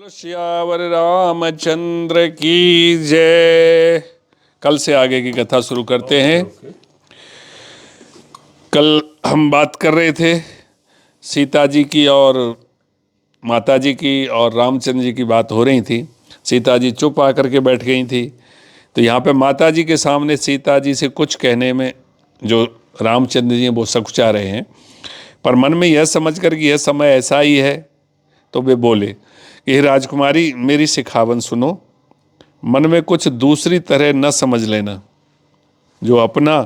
बोलो सियावर रामचंद्र की जय। कल से आगे की कथा शुरू करते हैं। कल हम बात कर रहे थे सीता जी की और माता जी की और रामचंद्र जी की बात हो रही थी। सीता जी चुप आकर के बैठ गई थी, तो यहाँ पे माता जी के सामने सीता जी से कुछ कहने में जो रामचंद्र जी हैं वो सकुचा रहे हैं, पर मन में यह समझ कर कि यह समय ऐसा ही है, तो वे बोले कि हे राजकुमारी, मेरी सिखावन सुनो, मन में कुछ दूसरी तरह न समझ लेना। जो अपना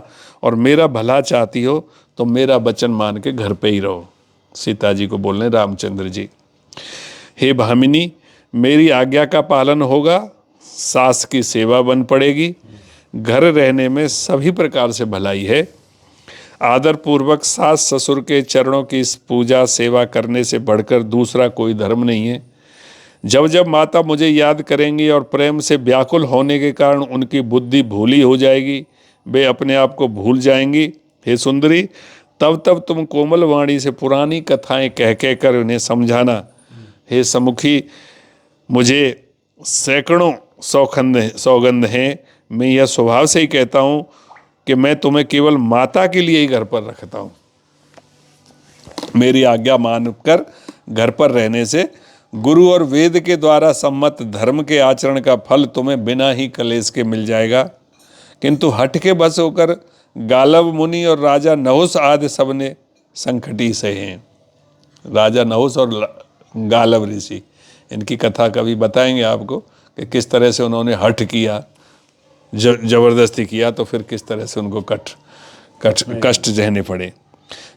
और मेरा भला चाहती हो तो मेरा वचन मान के घर पे ही रहो। सीता जी को बोलने रामचंद्र जी, हे भामिनी, मेरी आज्ञा का पालन होगा, सास की सेवा बन पड़ेगी, घर रहने में सभी प्रकार से भलाई है। आदर पूर्वक सास ससुर के चरणों की इस पूजा सेवा करने से बढ़कर दूसरा कोई धर्म नहीं है। जब जब माता मुझे याद करेंगी और प्रेम से व्याकुल होने के कारण उनकी बुद्धि भूली हो जाएगी, वे अपने आप को भूल जाएंगी। हे सुंदरी, तब तब तुम कोमल वाणी से पुरानी कथाएं कह कह कर उन्हें समझाना। हे समुखी, मुझे सैकड़ों सौगंध हैं, मैं यह स्वभाव से ही कहता हूँ कि मैं तुम्हें केवल माता के लिए ही घर पर रखता हूँ। मेरी आज्ञा मानकर घर पर रहने से गुरु और वेद के द्वारा सम्मत धर्म के आचरण का फल तुम्हें बिना ही कलेश के मिल जाएगा। किंतु हठ के बस होकर गालव मुनि और राजा नहुस आदि सबने संकटी सहे हैं। राजा नहुस और गालव ऋषि, इनकी कथा कभी बताएंगे आपको कि किस तरह से उन्होंने हठ किया, जबरदस्ती किया, तो फिर किस तरह से उनको कष्ट झेलने पड़े।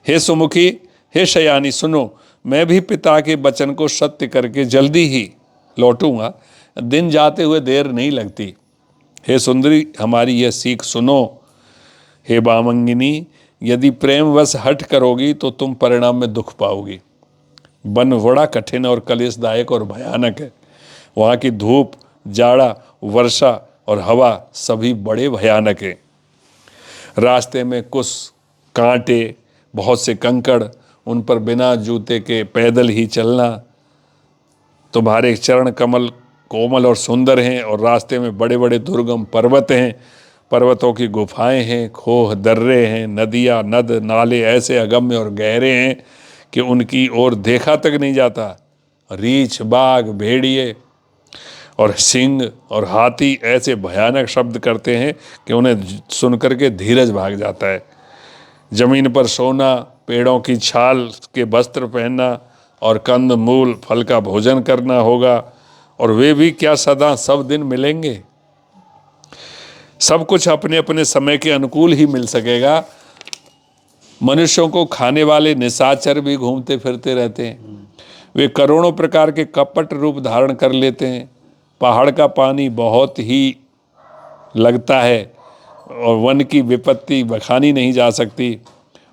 हे सुमुखी, हे शयानी, सुनो, मैं भी पिता के वचन को सत्य करके जल्दी ही लौटूंगा। दिन जाते हुए देर नहीं लगती। हे सुंदरी, हमारी यह सीख सुनो। हे बामंगिनी, यदि प्रेमवश हठ करोगी तो तुम परिणाम में दुख पाओगी। वन बड़ा कठिन और कलेशदायक और भयानक है। वहाँ की धूप, जाड़ा, वर्षा और हवा सभी बड़े भयानक है। रास्ते में कुछ कांटे, बहुत से कंकड़, उन पर बिना जूते के पैदल ही चलना। तुम्हारे चरण कमल कोमल और सुंदर हैं और रास्ते में बड़े बड़े दुर्गम पर्वत हैं, पर्वतों की गुफाएं हैं, खोह दर्रे हैं, नदियाँ, नद नाले ऐसे अगम्य और गहरे हैं कि उनकी ओर देखा तक नहीं जाता। रीछ, बाघ, भेड़िए और सिंह और हाथी ऐसे भयानक शब्द करते हैं कि उन्हें सुनकर के धीरज भाग जाता है। जमीन पर सोना, पेड़ों की छाल के वस्त्र पहनना और कंद मूल फल का भोजन करना होगा, और वे भी क्या सदा सब दिन मिलेंगे। सब कुछ अपने अपने समय के अनुकूल ही मिल सकेगा। मनुष्यों को खाने वाले निशाचर भी घूमते फिरते रहते हैं। वे करोड़ों प्रकार के कपट रूप धारण कर लेते हैं। पहाड़ का पानी बहुत ही लगता है और वन की विपत्ति बखानी नहीं जा सकती।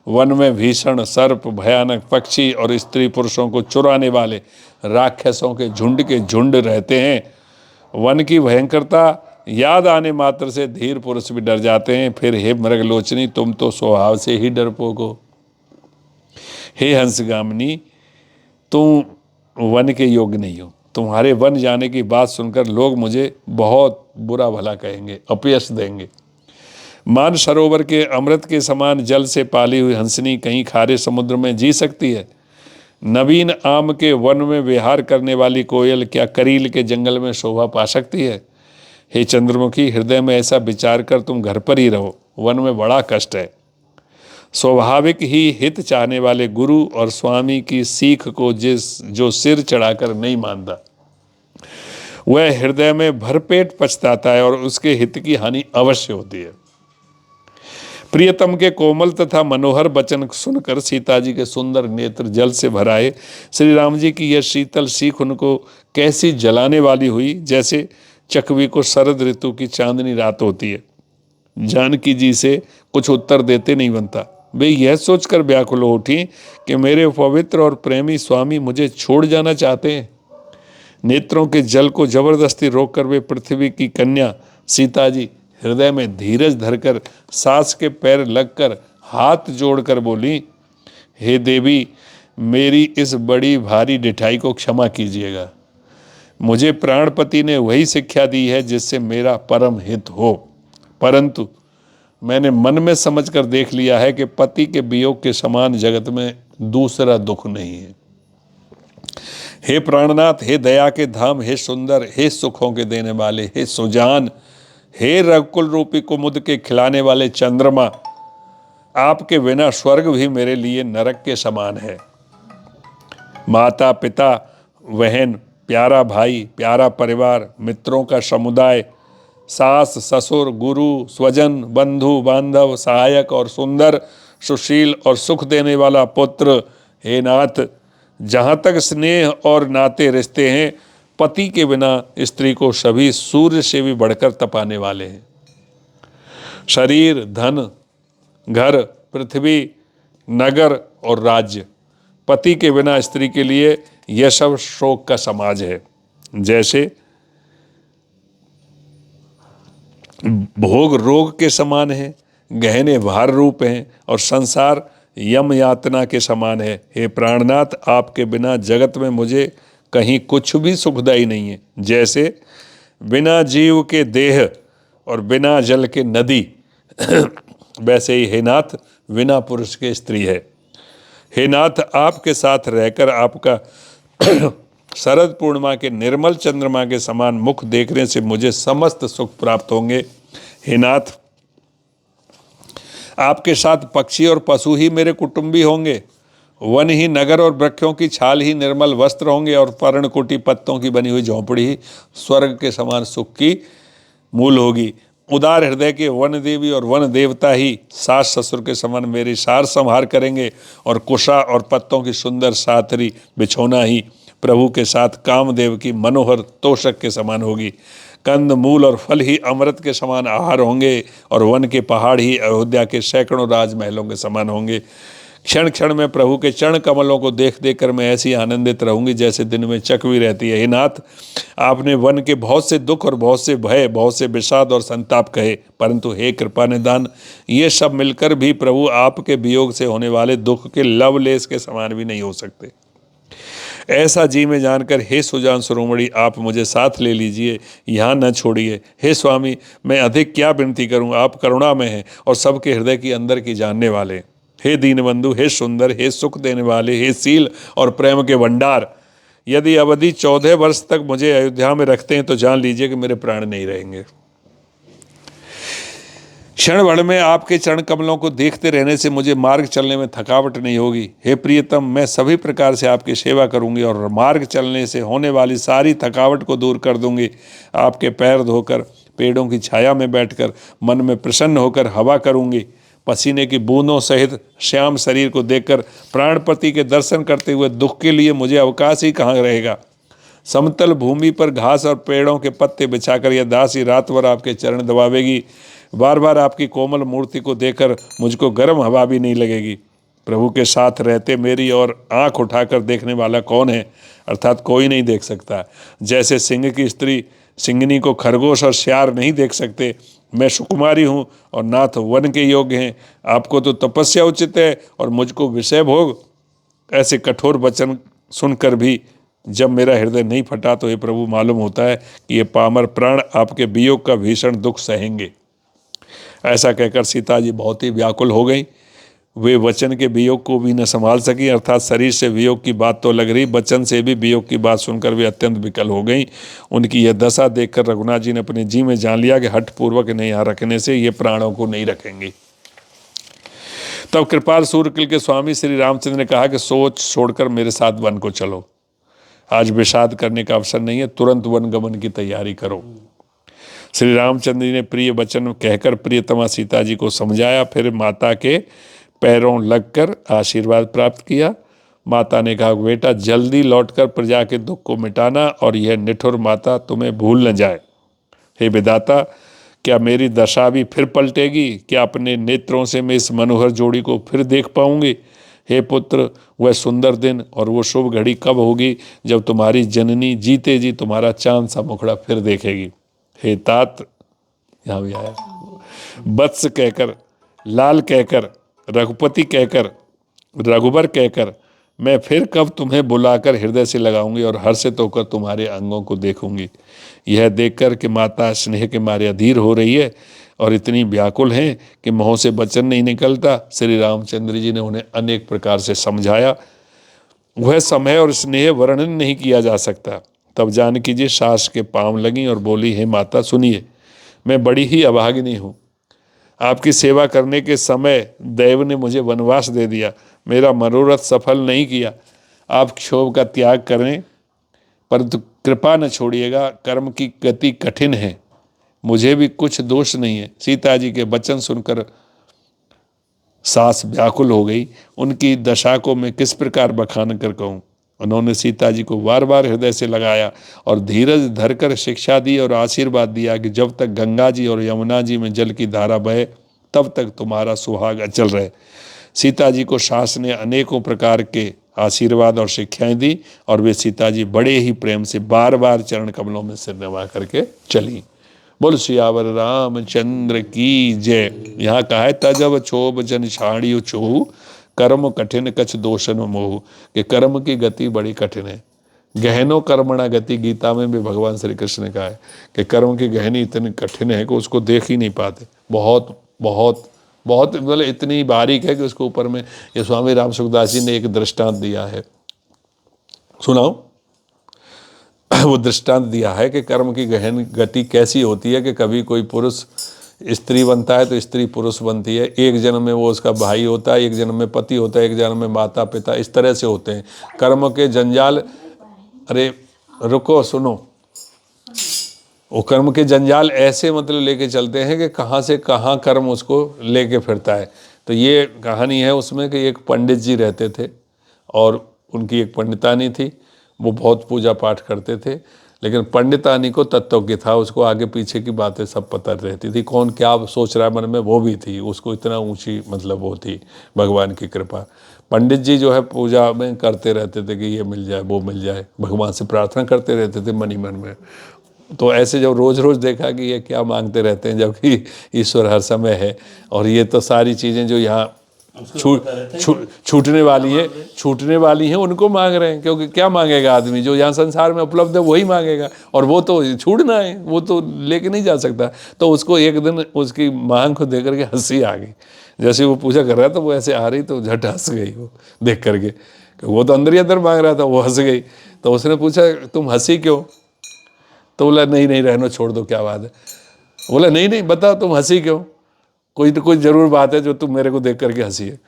वन में भीषण सर्प, भयानक पक्षी और स्त्री पुरुषों को चुराने वाले राक्षसों के झुंड रहते हैं। वन की भयंकरता याद आने मात्र से धीर पुरुष भी डर जाते हैं। फिर हे मृगलोचनी, तुम तो स्वभाव से ही डरपोक हो। हे हंसगामिनी, तुम वन के योग्य नहीं हो। तुम्हारे वन जाने की बात सुनकर लोग मुझे बहुत बुरा भला कहेंगे, अपयश देंगे। मान सरोवर के अमृत के समान जल से पाली हुई हंसनी कहीं खारे समुद्र में जी सकती है? नवीन आम के वन में विहार करने वाली कोयल क्या करील के जंगल में शोभा पा सकती है? हे चंद्रमुखी, हृदय में ऐसा विचार कर तुम घर पर ही रहो। वन में बड़ा कष्ट है। स्वाभाविक ही हित चाहने वाले गुरु और स्वामी की सीख को जो सिर चढ़ाकर नहीं मानता, वह हृदय में भरपेट पछताता है और उसके हित की हानि अवश्य होती है। प्रियतम के कोमल तथा मनोहर वचन सुनकर सीता जी के सुंदर नेत्र जल से भराए। श्री राम जी की यह शीतल सीख उनको कैसी जलाने वाली हुई, जैसे चकवी को शरद ऋतु की चांदनी रात होती है। जानकी जी से कुछ उत्तर देते नहीं बनता। वे यह सोचकर व्याकुल हो उठी कि मेरे पवित्र और प्रेमी स्वामी मुझे छोड़ जाना चाहते हैं। नेत्रों के जल को जबरदस्ती रोककर वे पृथ्वी की कन्या सीता जी हृदय में धीरज धरकर सास के पैर लगकर हाथ जोड़कर बोली, हे देवी, मेरी इस बड़ी भारी ढिठाई को क्षमा कीजिएगा। मुझे प्राणपति ने वही शिक्षा दी है जिससे मेरा परम हित हो, परंतु मैंने मन में समझकर देख लिया है कि पति के वियोग के समान जगत में दूसरा दुख नहीं है। हे प्राणनाथ, हे दया के धाम, हे सुंदर, हे सुखों के देने वाले, हे सुजान, हे रघुकुल रूपी कुमुद के खिलाने वाले चंद्रमा, आपके बिना स्वर्ग भी मेरे लिए नरक के समान है। माता पिता बहन, प्यारा भाई, प्यारा परिवार, मित्रों का समुदाय, सास ससुर, गुरु स्वजन, बंधु बांधव, सहायक और सुंदर, सुशील और सुख देने वाला पुत्र, हे नाथ, जहाँ तक स्नेह और नाते रिश्ते हैं, पति के बिना स्त्री को सभी सूर्य से भी बढ़कर तपाने वाले हैं। शरीर, धन, घर, पृथ्वी, नगर और राज्य, पति के बिना स्त्री के लिए यह सब शोक का समाज है। जैसे भोग रोग के समान है, गहने भार रूप हैं और संसार यम यातना के समान है। हे प्राणनाथ, आपके बिना जगत में मुझे कहीं कुछ भी सुखदायी नहीं है। जैसे बिना जीव के देह और बिना जल के नदी, वैसे ही हे नाथ, बिना पुरुष के स्त्री है। हे नाथ, आपके साथ रहकर आपका शरद पूर्णिमा के निर्मल चंद्रमा के समान मुख देखने से मुझे समस्त सुख प्राप्त होंगे। हे नाथ, आपके साथ पक्षी और पशु ही मेरे कुटुंबी होंगे, वन ही नगर और वृक्षों की छाल ही निर्मल वस्त्र होंगे और पर्णकुटी पत्तों की बनी हुई झोंपड़ी ही स्वर्ग के समान सुख की मूल होगी। उदार हृदय के वन देवी और वन देवता ही सास ससुर के समान मेरी सार संहार करेंगे और कुशा और पत्तों की सुंदर साथरी बिछौना ही प्रभु के साथ कामदेव की मनोहर तोषक के समान होगी। कंद मूल और फल ही अमृत के समान आहार होंगे और वन के पहाड़ ही अयोध्या के सैकड़ों राजमहलों के समान होंगे। क्षण क्षण में प्रभु के चरण कमलों को देख देख कर मैं ऐसी आनंदित रहूंगी जैसे दिन में चकवी रहती है। हे नाथ, आपने वन के बहुत से दुख और बहुत से भय, बहुत से विषाद और संताप कहे, परंतु हे कृपा निदान, ये सब मिलकर भी प्रभु आपके वियोग से होने वाले दुख के लवलेश के समान भी नहीं हो सकते। ऐसा जी में जानकर हे सुजान शिरोमणि, आप मुझे साथ ले लीजिए, यहाँ न छोड़िए। हे स्वामी, मैं अधिक क्या विनती करूँ, आप करुणा में हैं और सबके हृदय की अंदर की जानने वाले। हे दीनबंधु, हे सुंदर, हे सुख देने वाले, हे शील और प्रेम के भंडार, यदि अवधि 14 वर्ष तक मुझे अयोध्या में रखते हैं तो जान लीजिए कि मेरे प्राण नहीं रहेंगे। क्षण भर में आपके चरण कमलों को देखते रहने से मुझे मार्ग चलने में थकावट नहीं होगी। हे प्रियतम, मैं सभी प्रकार से आपकी सेवा करूंगी और मार्ग चलने से होने वाली सारी थकावट को दूर कर दूंगी। आपके पैर धोकर, पेड़ों की छाया में बैठकर, मन में प्रसन्न होकर हवा करूंगी। पसीने की बूंदों सहित श्याम शरीर को देखकर प्राणपति के दर्शन करते हुए दुख के लिए मुझे अवकाश ही कहाँ रहेगा। समतल भूमि पर घास और पेड़ों के पत्ते बिछाकर यह दासी रात भर आपके चरण दबावेगी। बार बार आपकी कोमल मूर्ति को देखकर मुझको गर्म हवा भी नहीं लगेगी। प्रभु के साथ रहते मेरी और आंख उठाकर देखने वाला कौन है, अर्थात कोई नहीं देख सकता। जैसे सिंह की स्त्री सिंगनी को खरगोश और श्यार नहीं देख सकते, मैं सुकुमारी हूँ और नाथ वन के योग्य हैं। आपको तो तपस्या उचित है और मुझको विषय भोग। ऐसे कठोर वचन सुनकर भी जब मेरा हृदय नहीं फटा तो ये प्रभु मालूम होता है कि ये पामर प्राण आपके वियोग का भीषण दुख सहेंगे। ऐसा कहकर सीता जी बहुत ही व्याकुल हो गई। वे वचन के वियोग को भी न संभाल सकी, अर्थात शरीर से वियोग की बात तो लग रही, वचन से भी वियोग की बात सुनकर वे अत्यंत विकल हो गई। उनकी यह दशा देखकर रघुनाथ जी ने अपने जी में जान लिया कि हठपूर्वक इन्हें यहाँ रखने से ये प्राणों को नहीं रखेंगी। तब कृपाल सूर्यकुल के स्वामी श्री रामचंद्र ने कहा कि सोच छोड़कर मेरे साथ वन को चलो। आज विषाद करने का अवसर नहीं है, तुरंत वन गमन की तैयारी करो। श्री रामचंद्र जी ने प्रिय वचन कहकर प्रियतमा सीता जी को समझाया, फिर माता के पैरों लगकर आशीर्वाद प्राप्त किया। माता ने कहा, बेटा जल्दी लौटकर प्रजा के दुख को मिटाना और यह निठुर माता तुम्हें भूल न जाए। हे विधाता, क्या मेरी दशा भी फिर पलटेगी? क्या अपने नेत्रों से मैं इस मनोहर जोड़ी को फिर देख पाऊंगी? हे पुत्र, वह सुंदर दिन और वो शुभ घड़ी कब होगी जब तुम्हारी जननी जीते जी तुम्हारा चांद सा मुखड़ा फिर देखेगी? हे तात, यहाँ भी आया, वत्स कहकर, लाल कहकर, रघुपति कहकर, रघुबर कहकर, मैं फिर कब तुम्हें बुलाकर हृदय से लगाऊंगी और हर्षित होकर तुम्हारे अंगों को देखूंगी। यह देखकर कि माता स्नेह के मारे अधीर हो रही है और इतनी व्याकुल हैं कि मुँह से वचन नहीं निकलता, श्री रामचंद्र जी ने उन्हें अनेक प्रकार से समझाया। वह समय और स्नेह वर्णन नहीं किया जा सकता। तब जानकी जी सास के पांव लगी और बोली, हे माता सुनिए, मैं बड़ी ही अभागिनी हूँ। आपकी सेवा करने के समय दैव ने मुझे वनवास दे दिया, मेरा मनोरथ सफल नहीं किया। आप क्षोभ का त्याग करें, परंतु कृपा न छोड़िएगा, कर्म की गति कठिन है, मुझे भी कुछ दोष नहीं है। सीता जी के वचन सुनकर सास व्याकुल हो गई। उनकी दशा को मैं किस प्रकार बखान कर कहूँ। उन्होंने सीता जी को बार बार हृदय से लगाया और धीरज धरकर शिक्षा दी और आशीर्वाद दिया कि जब तक गंगा जी और यमुना जी में जल की धारा बहे तब तक तुम्हारा सुहाग अचल रहे। सीता जी को सास ने अनेकों प्रकार के आशीर्वाद और शिक्षाएं दी और वे सीता जी बड़े ही प्रेम से बार बार चरण कमलों में सिर नवा करके चली। बोल सियावर रामचंद्र की जय। यहाँ कहा है तजब क्षोभ जन छाड़ियो छोहू, कर्म कठिन कछ दोषन मोह। कि कर्म की गति बड़ी कठिन है। गहनो कर्मणा गति, गीता में भी भगवान श्री कृष्ण ने कहा है कि कर्म की गहनी इतनी कठिन है कि उसको देख ही नहीं पाते। बहुत बहुत बहुत मतलब इतनी बारीक है कि उसके ऊपर में ये स्वामी राम सुखदास जी ने एक दृष्टांत दिया है, सुनाओ। वो दृष्टांत दिया है कि कर्म की गहन गति कैसी होती है कि कभी कोई पुरुष स्त्री बनता है तो स्त्री पुरुष बनती है। एक जन्म में वो उसका भाई होता है, एक जन्म में पति होता है, एक जन्म में माता पिता, इस तरह से होते हैं कर्म के जंजाल। अरे रुको सुनो, वो कर्म के जंजाल ऐसे मतलब लेके चलते हैं कि कहाँ से कहाँ कर्म उसको लेके फिरता है। तो ये कहानी है उसमें कि एक पंडित जी रहते थे और उनकी एक पंडितानी थी। वो बहुत पूजा पाठ करते थे, लेकिन पंडितानी को तत्व की था, उसको आगे पीछे की बातें सब पता रहती थी, कौन क्या सोच रहा है मन में वो भी थी, उसको इतना ऊंची मतलब वो थी भगवान की कृपा। पंडित जी जो है पूजा में करते रहते थे कि ये मिल जाए वो मिल जाए, भगवान से प्रार्थना करते रहते थे मन ही मन में। तो ऐसे जब रोज़ रोज़ देखा कि ये क्या मांगते रहते हैं, जबकि ईश्वर हर समय है और ये तो सारी चीज़ें जो यहाँ छूटने वाली हैं उनको मांग रहे हैं। क्योंकि क्या मांगेगा आदमी, जो यहाँ संसार में उपलब्ध है वही मांगेगा, और वो तो छूटना है, वो तो लेके नहीं जा सकता। तो उसको एक दिन उसकी मांग को देख करके हंसी आ गई। जैसे वो पूजा कर रहा था वो ऐसे आ रही तो झट हंस गई वो देख करके, वो तो अंदर ही अंदर मांग रहा था, वो हंस गई। तो उसने पूछा तुम हंसी क्यों? तो बोला नहीं नहीं रहना, छोड़ दो, क्या बात है। बोला नहीं नहीं बताओ तुम हंसी क्यों, कोई तो कोई जरूर बात है जो तुम मेरे को देख करके हंसी है।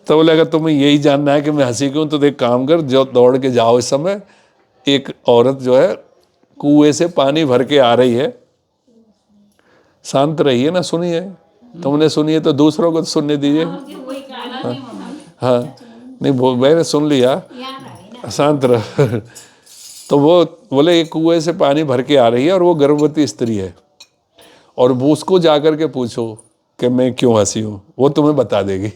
तो बोले अगर तुम्हें यही जानना है कि मैं हंसी क्यों, तो देख काम कर, जो दौड़ के जाओ इस समय, एक औरत जो है कुएं से पानी भर के आ रही है। शांत रहिए ना, सुनिए, तुमने सुनिए तो दूसरों को सुनने दीजिए। हाँ नहीं मैंने सुन लिया, शांत रह। तो वो बोले एक कुएं से पानी भर के आ रही है और वो गर्भवती स्त्री है, और वो उसको जाकर के पूछो कि मैं क्यों हंसी हूँ, वो तुम्हें बता देगी।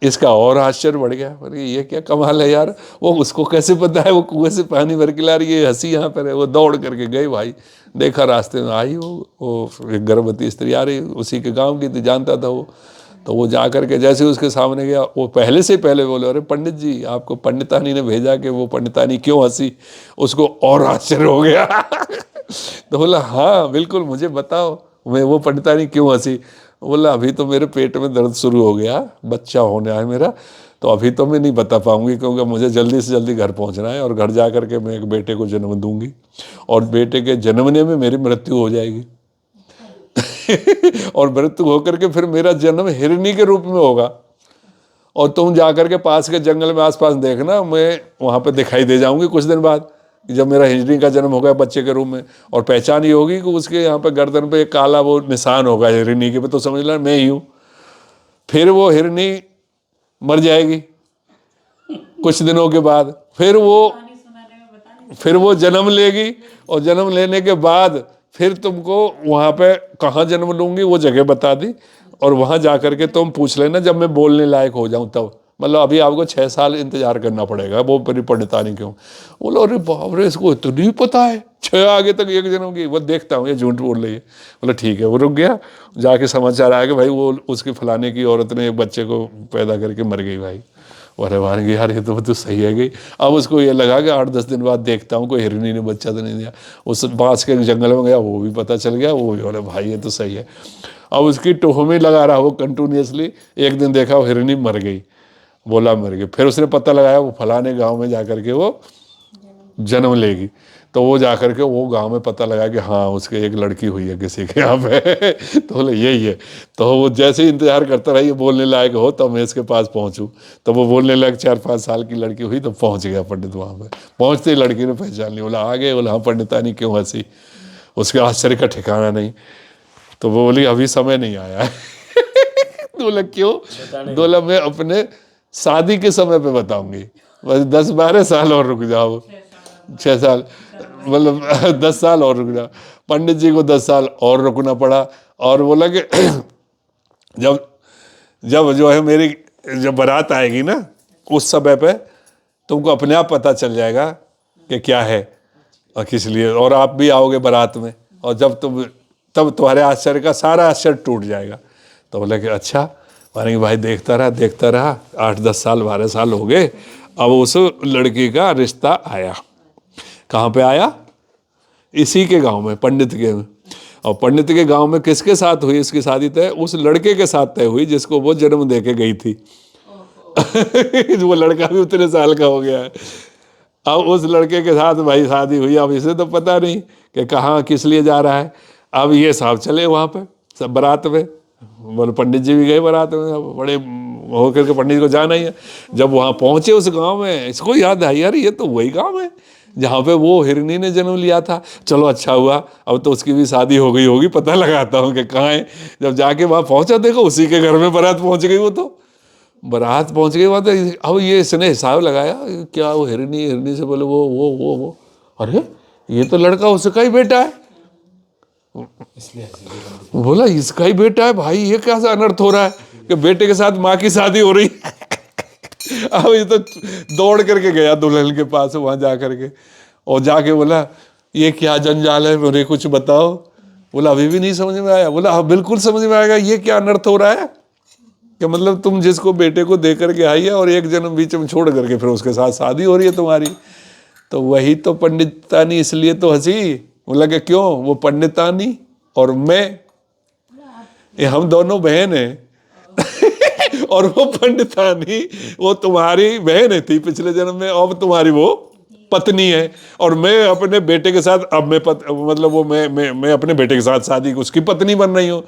इसका और आश्चर्य बढ़ गया, अरे ये क्या कमाल है यार, वो उसको कैसे पता है, वो कुएं से पानी भर के ला रही है, हंसी यहाँ पर है। वो दौड़ करके गई भाई, देखा रास्ते में आई वो एक गर्भवती स्त्री आ रही, उसी के गांव की थी, जानता था वो। तो वो जा करके जैसे उसके सामने गया, वो पहले से पहले बोले अरे पंडित जी आपको पंडितानी ने भेजा कि वो पंडितानी क्यों हंसी। उसको और आश्चर्य हो गया। तो बोला हाँ बिल्कुल मुझे बताओ, मैं वो पंडितानी क्यों हंसी। बोला अभी तो मेरे पेट में दर्द शुरू हो गया, बच्चा होने आया मेरा, तो अभी तो मैं नहीं बता पाऊंगी क्योंकि मुझे जल्दी से जल्दी घर पहुंचना है, और घर जा करके मैं एक बेटे को जन्म दूंगी, और बेटे के जन्मने में मेरी मृत्यु हो जाएगी। और मृत्यु होकर के फिर मेरा जन्म हिरनी के रूप में होगा, और तुम जाकर के पास के जंगल में आसपास देखना, मैं वहां पे दिखाई दे जाऊंगी कुछ दिन बाद, जब मेरा हिरनी का जन्म होगा बच्चे के रूप में, और पहचान ही होगी कि उसके यहाँ पे गर्दन पे एक काला वो निशान होगा हिरनी के पे, तो समझ लेना मैं ही हूँ। फिर वो हिरनी मर जाएगी कुछ दिनों के बाद, फिर वो जन्म लेगी, और जन्म लेने के बाद फिर तुमको वहां पे कहाँ जन्म लूंगी वो जगह बता दी, और वहां जाकर के तुम पूछ लेना जब मैं बोलने लायक हो जाऊं तब। मतलब अभी आपको 6 साल इंतजार करना पड़ेगा, वो पंडितानी क्यों। बोलो अरे बाप रे इसको तो नहीं पता है, 6 आगे तक एक जन्म की, वो देखता हूँ ये झूठ बोल रही है। बोला ठीक है, वो रुक गया, जाके समाचार आया कि भाई वो उसके फलाने की औरत ने एक बच्चे को पैदा करके मर गई भाई। बोले मान गए यार ये तो सही है गई। अब उसको ये लगा कि 8-10 दिन बाद देखता हूँ कोई हिरनी ने बच्चा तो नहीं दिया। उस बांस के जंगल में गया, वो भी पता चल गया, वो भी बोले भाई ये तो सही है। अब उसकी टोह में लगा रहा वो कंटिन्यूसली, एक दिन देखा वो हिरनी मर गई, बोला मर गई। फिर उसने पता लगाया वो फलाने गाँव में जा करके वो जन्म लेगी। तो वो जाकर के वो गांव में पता लगा कि हाँ उसके एक लड़की हुई है किसी के यहाँ पे तो बोले यही है। तो वो जैसे ही इंतजार करता रहा ये बोलने लायक हो तब मैं इसके पास पहुंचूं। तो वो बोलने लायक 4-5 साल की लड़की हुई तो पहुंच गया पंडित वहाँ पे। पहुंचते ही लड़की ने पहचान लिया, बोला आ गए। बोला हाँ पंडितानी क्यों हंसी? उसके आश्चर्य का ठिकाना नहीं। तो वो बोली अभी समय नहीं आया है तो बोला क्यों? बोला मैं अपने शादी के समय पे बताऊंगी, बस 10-12 साल और रुक जाओ, 6 साल मतलब 10 साल और रुक जाओ। पंडित जी को 10 साल और रुकना पड़ा। और बोला कि जब जब जो है मेरी जब बारात आएगी ना उस समय पे तुमको अपने आप पता चल जाएगा कि क्या है और किस लिए, और आप भी आओगे बारात में, और जब तब तुम्हारे आश्चर्य का सारा आश्चर्य टूट जाएगा। तो बोले कि अच्छा। माने कि भाई देखता रहा 8-10 साल 12 साल हो गए। अब उस लड़की का रिश्ता आया। कहाँ पे आया? इसी के गांव में, पंडित के में। और पंडित के गांव में किसके साथ हुई इसकी शादी तय? उस लड़के के साथ तय हुई जिसको वो जन्म दे के गई थी वो लड़का भी उतने साल का हो गया है। अब उस लड़के के साथ भाई शादी हुई। अब इसे तो पता नहीं कि कहाँ किस लिए जा रहा है। अब ये साहब चले वहाँ पे सब बारात में, बोले पंडित जी भी गए बारात में। अब बड़े होकर के पंडित को जाना ही है। जब वहाँ पहुँचे उस गांव में इसको याद आई यार ये तो वही गांव है जहाँ पे वो हिरनी ने जन्म लिया था। चलो अच्छा हुआ अब तो उसकी भी शादी हो गई होगी, पता लगाता हूँ कि कहाँ है। जब जाके वहाँ पहुँचा देखो उसी के घर में बारात पहुँच गई। वो तो बारात पहुँच गई वहाँ। अब ये इसने हिसाब लगाया क्या वो हिरनी से बोले वो अरे ये तो लड़का उसका ही बेटा है। बोला इसका ही बेटा है भाई, ये क्या सा अनर्थ हो रहा है कि बेटे के साथ माँ की शादी हो रही अब ये तो दौड़ करके गया दुल्हन के पास वहां जा करके, और जाके बोला ये क्या जंजाल है, मुझे कुछ बताओ। बोला अभी भी नहीं समझ में आया? बोला हाँ बिल्कुल समझ में आएगा, ये क्या अनर्थ हो रहा है कि मतलब तुम जिसको बेटे को दे करके आई है और एक जन्म बीच में छोड़ करके फिर उसके साथ शादी हो रही है तुम्हारी। तो वही तो पंडितानी, इसलिए तो हंसी। बोला कि क्यों? वो पंडितानी और मैं, ये हम दोनों बहन हैं और वो पंडितानी वो तुम्हारी बहन थी पिछले जन्म में, अब तुम्हारी वो पत्नी है। और मैं अपने बेटे के साथ अब मतलब वो मैं अपने बेटे के साथ शादी उसकी पत्नी बन रही हूँ।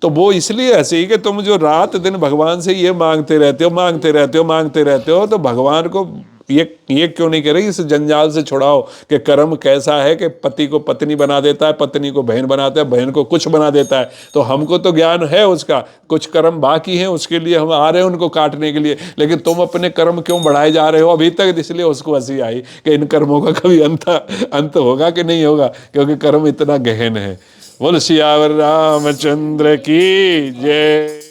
तो वो इसलिए ऐसे ही कि तुम जो रात दिन भगवान से ये मांगते रहते हो तो भगवान को ये क्यों नहीं कह रही इस जंजाल से छुड़ाओ कि कर्म कैसा है कि पति को पत्नी बना देता है, पत्नी को बहन बनाता है, बहन को कुछ बना देता है। तो हमको तो ज्ञान है उसका, कुछ कर्म बाकी हैं उसके लिए हम आ रहे हैं उनको काटने के लिए, लेकिन तुम अपने कर्म क्यों बढ़ाए जा रहे हो अभी तक? इसलिए उसको हंसी आई कि इन कर्मों का कभी अंत होगा कि नहीं होगा, क्योंकि कर्म इतना गहन है। बोल सियावर रामचंद्र की जय।